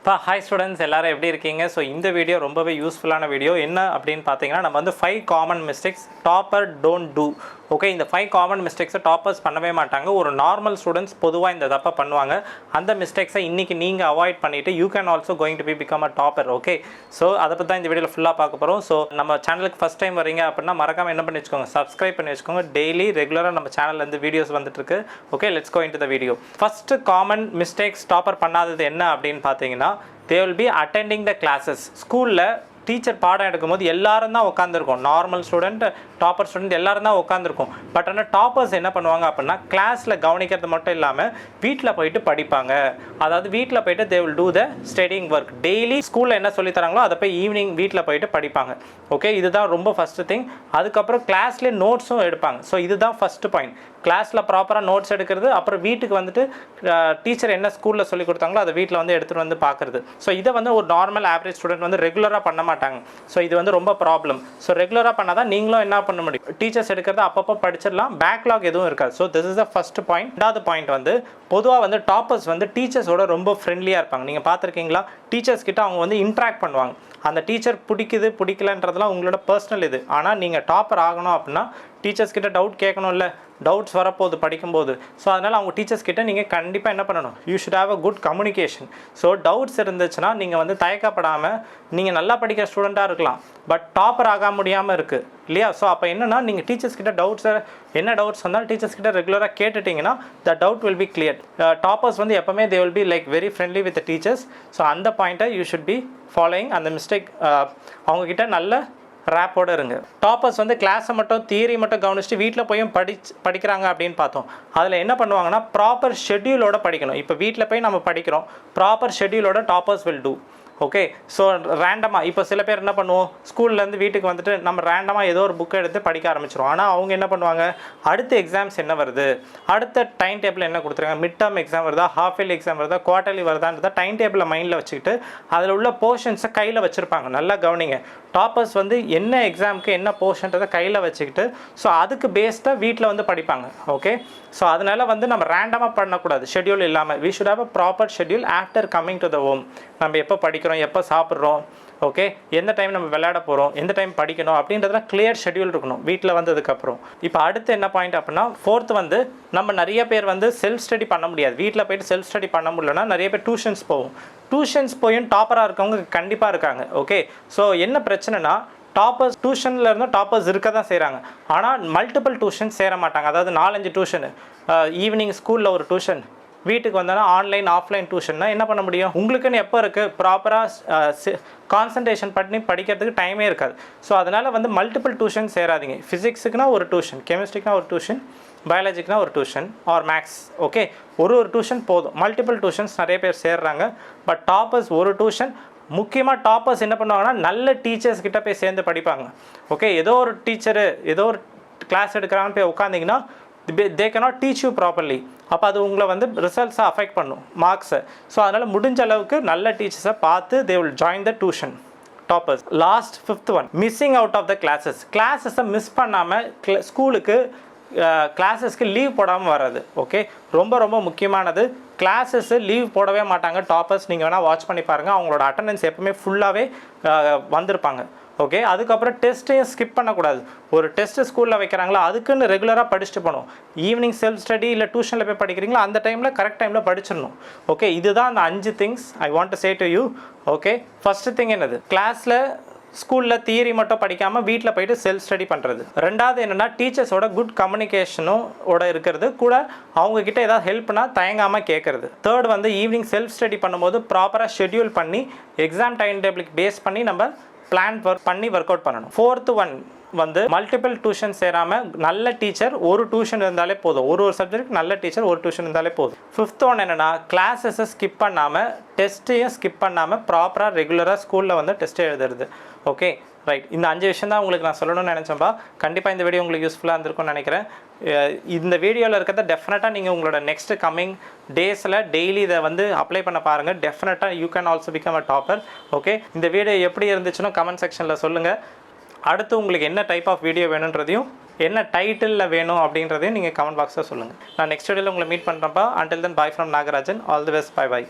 Hi students, எல்லாரும் எப்படி இருக்கீங்க? ஸோ இந்த வீடியோ ரொம்பவே யூஸ்ஃபுல்லான வீடியோ. என்ன அப்படின்னு பார்த்தீங்கன்னா, நம்ம வந்து 5 common mistakes topper don't do. Okay, இந்த 5 காமன் மிஸ்டேக்ஸை டாப்பர்ஸ் பண்ணவே மாட்டாங்க. ஒரு நார்மல் ஸ்டூடெண்ட்ஸ் பொதுவாக இந்த தப்பை பண்ணுவாங்க. அந்த மிஸ்டேக்ஸை இன்றைக்கி நீங்கள் அவாய்ட் பண்ணிவிட்டு you can also going to become a topper. Okay, so அதை பற்றி தான் இந்த வீடியோவில் ஃபுல்லாக பார்க்க போகிறோம். ஸோ நம்ம சேனலுக்கு ஃபஸ்ட் டைம் வரீங்க அப்படின்னா மறக்காமல் என்ன பண்ணி வச்சுக்கோங்க, சப்ஸ்கிரைப் பண்ணி வச்சுக்கோங்க. டெய்லி ரெகுலராக நம்ம சேனல்லேருந்து வீடியோஸ் வந்துட்டுருக்கு. Okay, let's go into the video. First common mistakes topper பண்ணாதது என்ன அப்படின்னு பார்த்தீங்கன்னா, they will be attending the classes. ஸ்கூலில் டீச்சர் பாடம் எடுக்கும்போது எல்லாரும் தான் உட்காந்துருக்கோம். நார்மல் ஸ்டூடெண்ட், டாப்பர் ஸ்டூடெண்ட் எல்லாரும் தான் உட்காந்துருக்கோம். பட் ஆனால் டாப்பர்ஸ் என்ன பண்ணுவாங்க அப்படின்னா, கிளாஸில் கவனிக்கிறது மட்டும் இல்லாமல் வீட்டில் போயிட்டு படிப்பாங்க. அதாவது வீட்டில் போயிட்டு they will do the studying work. Daily ஸ்கூலில் என்ன சொல்லி தராங்களோ அதை போய் ஈவினிங் வீட்டில் போயிட்டு படிப்பாங்க. ஓகே, இதுதான் ரொம்ப ஃபஸ்ட்டு திங். அதுக்கப்புறம் கிளாஸ்லேயே நோட்ஸும் எடுப்பாங்க. ஸோ இதுதான் ஃபஸ்ட்டு பாயிண்ட். கிளாஸில் ப்ராப்பராக நோட்ஸ் எடுக்கிறது, அப்புறம் வீட்டுக்கு வந்துட்டு டீச்சர் என்ன ஸ்கூலில் சொல்லி கொடுத்தாங்களோ அதை வீட்டில் வந்து எடுத்துகிட்டு வந்து பார்க்குறது. ஸோ இதை வந்து ஒரு நார்மல் ஆவரேஜ் ஸ்டூடெண்ட் வந்து ரெகுலராக பண்ண மாட்டாங்க. ஸோ இது வந்து ரொம்ப ப்ராப்ளம். ஸோ ரெகுலராக பண்ணால் தான் நீங்களும் என்ன பண்ண முடியும், டீச்சர்ஸ் எடுக்கிறது அப்பப்போ படிச்சிடலாம், பேக்லாக் எதுவும் இருக்காது. So this is the first point. ரெண்டாவது பாயிண்ட் வந்து, பொதுவாக வந்து டாப்பர்ஸ் வந்து டீச்சர்ஸோட ரொம்ப ஃப்ரெண்ட்லியாக இருப்பாங்க. நீங்கள் பார்த்துருக்கீங்களா, டீச்சர்ஸ் கிட்ட அவங்க வந்து இன்ட்ராக்ட் பண்ணுவாங்க. அந்த டீச்சர் பிடிக்குது பிடிக்கலன்றதுலாம் உங்களோட பர்சனல் இது. ஆனால் நீங்கள் டாப்பர் ஆகணும் அப்படின்னா டீச்சர்ஸ் கிட்ட டவுட் கேட்கணும்ல, டவுட்ஸ் வரப்போகுது படிக்கும்போது. ஸோ அதனால் அவங்க டீச்சர்ஸ் கிட்ட நீங்கள் கண்டிப்பாக என்ன பண்ணணும், you should have a good communication. So doubts இருந்துச்சுன்னா நீங்கள் வந்து தயக்கப்படாமல், நீங்கள் நல்லா படிக்கிற ஸ்டூடெண்ட்டாக இருக்கலாம், பட் டாப்பர் ஆக முடியாமல் இருக்குது இல்லையா? ஸோ அப்போ என்னென்னா, நீங்கள் டீச்சர்ஸ் கிட்ட டவுட்ஸை என்ன டவுட்ஸ் வந்தாலும் டீச்சர்ஸ் கிட்ட ரெகுலராக கேட்டுட்டிங்கன்னா the doubt will be clear. Toppers வந்து எப்போவுமே they will be like very friendly with teachers. So அந்த பாயிண்ட்டை யூ ஷுட் பி ஃபாலோயிங். அந்த மிஸ்டேக் அவங்கக்கிட்ட நல்ல ரேப்போடு இருங்க. டாப்பர்ஸ் வந்து கிளாஸை மட்டும் தியரி மட்டும் கவனிச்சுட்டு வீட்டில் போயும் படிக்கிறாங்க அப்படின்னு பார்த்தோம். அதில் என்ன பண்ணுவாங்கன்னா, ப்ராப்பர் ஷெட்யூலோட படிக்கணும். இப்போ வீட்டில் போய் நம்ம படிக்கிறோம், ப்ராப்பர் ஷெட்யூலோட toppers will do. Okay, so ரேண்டமாக இப்போ சில பேர் என்ன பண்ணுவோம், ஸ்கூல்லேருந்து வீட்டுக்கு வந்துட்டு நம்ம ரேண்டமாக ஏதோ ஒரு புக்கை எடுத்து படிக்க ஆரம்பிச்சிடும். ஆனால் அவங்க என்ன பண்ணுவாங்க, அடுத்த எக்ஸாம்ஸ் என்ன வருது, அடுத்த டைம் டேபிள் என்ன கொடுத்துருக்காங்க, மிட் டேர்ம் எக்ஸாம் வருதா, ஹாஃப் இயர்லி எக்ஸாம் வருதா, குவார்டர்லி வருதான்றத டைம் டேபிளை மைண்டில் வச்சுக்கிட்டு அதில் உள்ள போர்ஷன்ஸை கையில் வச்சுருப்பாங்க. நல்லா கவனிங்க, டாப்பர்ஸ் வந்து என்ன எக்ஸாமுக்கு என்ன போர்ஷன்றதை கையில் வச்சுக்கிட்டு ஸோ அதுக்கு பேஸ்டாக வீட்டில் வந்து படிப்பாங்க. ஓகே, ஸோ அதனால் வந்து நம்ம ரேண்டமாக பண்ணக்கூடாது, ஷெட்யூல் இல்லாமல். We should have a proper schedule after coming to the home. நம்ம எப்போ படிக்கிறோம், எப்போ சாப்பிட்றோம், ஓகே, எந்த டைம் நம்ம விளையாட போகிறோம், எந்த டைம் படிக்கணும் அப்படின்றதுலாம் கிளியர் ஷெட்யூல் இருக்கணும் வீட்டில் வந்ததுக்கப்புறம். இப்போ அடுத்து என்ன பாயிண்ட் அப்படின்னா, ஃபோர்த்து வந்து, நம்ம நிறைய பேர் வந்து செல்ஃப் ஸ்டடி பண்ண முடியாது. வீட்டில் போய்ட்டு செல்ஃப் ஸ்டடி பண்ண முடியலன்னா நிறைய பேர் டியூஷன்ஸ் போகும். டியூஷன்ஸ் போயும் டாப்பராக இருக்கவங்க கண்டிப்பாக இருக்காங்க. ஓகே, ஸோ என்ன பிரச்சனைனா, டாப்பர்ஸ் டியூஷனில் இருந்தும் டாப்பர்ஸ் இருக்க தான் செய்கிறாங்க. ஆனால் மல்டிபிள் டியூஷன் சேர மாட்டாங்க. அதாவது 4-5 டியூஷனு, ஈவினிங் ஸ்கூலில் ஒரு டியூஷன், வீட்டுக்கு வந்தாலும் ஆன்லைன் ஆஃப்லைன் டியூஷன்னா என்ன பண்ண முடியும்? உங்களுக்குன்னு எப்போ இருக்குது, ப்ராப்பராக கான்சன்ட்ரேஷன் பண்ணி படிக்கிறதுக்கு டைமே இருக்காது. ஸோ அதனால் வந்து மல்டிபிள் டியூஷன் சேராதிங்க. ஃபிசிக்ஸுக்குனா ஒரு டியூஷன், கெமிஸ்ட்ரிக்குனா ஒரு டியூஷன், பயாலஜிக்குனா ஒரு டியூஷன், ஆர் மேக்ஸ். ஓகே, ஒரு டியூஷன் போதும். மல்டிபிள் டியூஷன்ஸ் நிறைய பேர் சேர்றாங்க. பட் டாப்பர்ஸ் ஒரு டியூஷன். முக்கியமாக டாப்பர்ஸ் என்ன பண்ணுவாங்கன்னா, நல்ல டீச்சர்ஸ் கிட்ட போய் சேர்ந்து படிப்பாங்க. ஓகே, ஏதோ ஒரு டீச்சரு ஏதோ ஒரு கிளாஸ் எடுக்கிறாங்கன்னு போய் உட்காந்திங்கன்னா they cannot teach you properly. அப்போ அது உங்களை வந்து ரிசல்ட்ஸை அஃபெக்ட் பண்ணும், மார்க்ஸை. ஸோ அதனால் முடிஞ்ச அளவுக்கு நல்ல டீச்சர்ஸை பார்த்து they will join the tuition toppers. Last 5th one, missing out of the classes. கிளாஸஸை மிஸ் பண்ணாமல் ஸ்கூலுக்கு கிளாஸஸ்க்கு லீவ் போடாமல் வர்றது. ஓகே, ரொம்ப ரொம்ப முக்கியமானது. கிளாஸஸ்ஸு லீவ் போடவே மாட்டாங்க டாப்பர்ஸ். நீங்கள் வேணால் வாட்ச் பண்ணி பாருங்கள், அவங்களோட அட்டண்டன்ஸ் எப்பவுமே ஃபுல்லாகவே வந்திருப்பாங்க. ஓகே, அதுக்கப்புறம் டெஸ்ட்டையும் ஸ்கிப் பண்ணக்கூடாது. ஒரு டெஸ்ட்டு ஸ்கூலில் வைக்கிறாங்களா, அதுக்குன்னு ரெகுலராக படிச்சுட்டு போகணும். ஈவினிங் செல்ஃப் ஸ்டடி இல்லை டியூஷனில் போய் படிக்கிறீங்களா, அந்த டைமில் கரெக்ட் டைமில் படிச்சிடணும். ஓகே, இதுதான் அந்த 5 things I want to say to you. Okay, first thing என்னது, கிளாஸில் ஸ்கூலில் தியரி மட்டும் படிக்காமல் வீட்டில் போயிட்டு செல்ஃப் ஸ்டடி பண்ணுறது. ரெண்டாவது என்னென்னா, டீச்சர்ஸோட குட் கம்யூனிகேஷனோட இருக்கிறது, கூட அவங்கக்கிட்ட ஏதாவது ஹெல்ப்னா தயங்காமல் கேட்குறது. தேர்ட் வந்து, ஈவினிங் செல்ஃப் ஸ்டடி பண்ணும்போது ப்ராப்பராக ஷெட்யூல் பண்ணி எக்ஸாம் டைம் டேபிளுக்கு பேஸ் பண்ணி நம்ம பிளான் பண்ணி ஒர்க் அவுட் பண்ணணும். ஃபோர்த்து ஒன் வந்து, மல்டிபிள் டியூஷன் சேராமல் நல்ல டீச்சர் ஒரு டியூஷன் இருந்தாலே போதும். ஒரு சப்ஜெக்ட் நல்ல டீச்சர் ஒரு டியூஷன் இருந்தாலே போதும். 5th ஒன் என்னென்னா, கிளாஸஸை ஸ்கிப் பண்ணாமல் டெஸ்ட்டையும் ஸ்கிப் பண்ணாமல் ப்ராப்பராக ரெகுலராக ஸ்கூலில் வந்து டெஸ்ட்டு எழுதுறது. Okay, right. இந்த 5 விஷயம் தான் உங்களுக்கு நான் சொல்லணும்னு நினச்சேன்ப்பா. கண்டிப்பாக இந்த வீடியோ உங்களுக்கு யூஸ்ஃபுல்லாக இருந்திருக்கும்னு நினைக்கிறேன். இந்த வீடியோவில் இருக்கிறத டெஃபினட்டாக நீங்கள் உங்களோட நெக்ஸ்ட் கம்மிங் டேஸில் டெய்லி இதை வந்து அப்ளை பண்ண பாருங்கள். டெஃபினட்டாக you can also become a topper. Okay, இந்த வீடியோ எப்படி இருந்துச்சுன்னு கமெண்ட் செக்ஷனில் சொல்லுங்கள். அடுத்து உங்களுக்கு என்ன டைப் ஆஃப் வீடியோ வேணுன்றதையும், என்ன டைட்டிலில் வேணும் அப்படின்றதையும் நீங்கள் கமெண்ட் பாக்ஸில் சொல்லுங்கள். நான் நெக்ஸ்ட் வீடியோவில் உங்களை மீட் பண்ணுறேன்ப்பா. Until then, bye from Nagarajan. All the best. By.